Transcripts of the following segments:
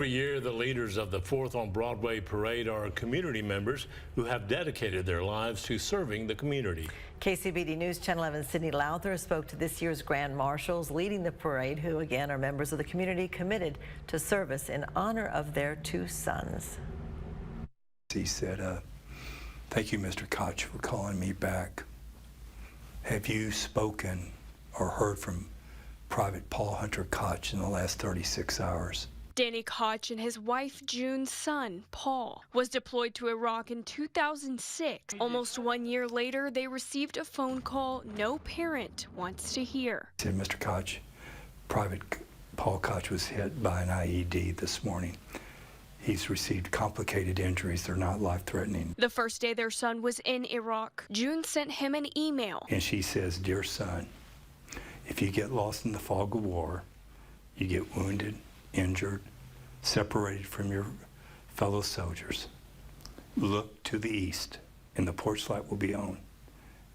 Every year, the leaders of the 4th on Broadway parade are community members who have dedicated their lives to serving the community. KCBD News Channel 11 Sydney Lowther spoke to this year's grand marshals leading the parade, who again are members of the community committed to service in honor of their 2 sons. He said, thank you, Mr. Koch, for calling me back. Have you spoken or heard from Private Paul Hunter Koch in the last 36 hours? Danny Koch and his wife June's son, Paul, was deployed to Iraq in 2006. Almost 1 year later, they received a phone call no parent wants to hear. He said, Mr. Koch, Private Paul Koch was hit by an IED this morning. He's received complicated injuries. They're not life-threatening. The first day their son was in Iraq, June sent him an email. And she says, dear son, if you get lost in the fog of war, you get wounded, injured, separated from your fellow soldiers, look to the east and the porch light will be on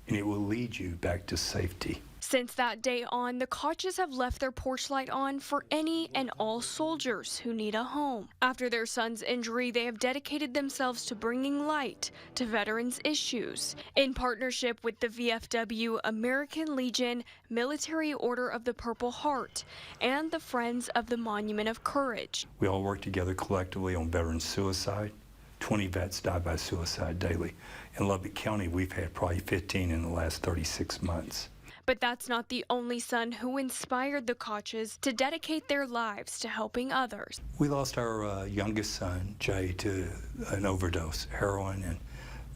and it will lead you back to safety. Since that day on, the Koches have left their porch light on for any and all soldiers who need a home. After their son's injury, they have dedicated themselves to bringing light to veterans' issues. In partnership with the VFW, American Legion, Military Order of the Purple Heart, and the Friends of the Monument of Courage. We all work together collectively on veteran suicide. 20 vets die by suicide daily. In Lubbock County, we've had probably 15 in the last 36 months. But that's not the only son who inspired the Koches to dedicate their lives to helping others. We lost our youngest son, Jay, to an overdose, heroin and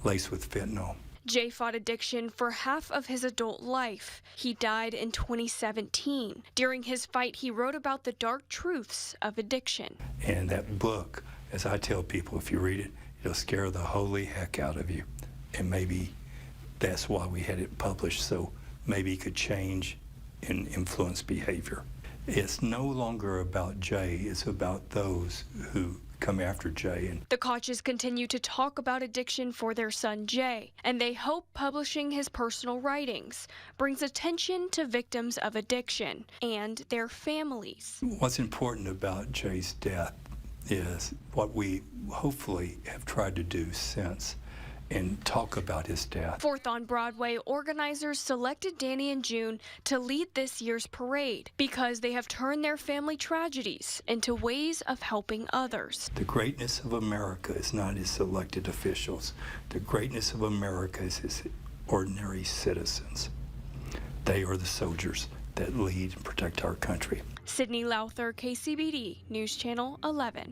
laced with fentanyl. Jay fought addiction for half of his adult life. He died in 2017. During his fight, he wrote about the dark truths of addiction. And that book, as I tell people, if you read it, it'll scare the holy heck out of you. And maybe that's why we had it published, so maybe it could change and influence behavior. It's no longer about Jay, it's about those who come after Jay. And the Koches continue to talk about addiction for their son Jay, and they hope publishing his personal writings brings attention to victims of addiction and their families. What's important about Jay's death is what we hopefully have tried to do since, and talk about his death. 4th on Broadway, organizers selected Danny and June to lead this year's parade because they have turned their family tragedies into ways of helping others. The greatness of America is not its elected officials. The greatness of America is its ordinary citizens. They are the soldiers that lead and protect our country. Sydney Lowther, KCBD News Channel 11.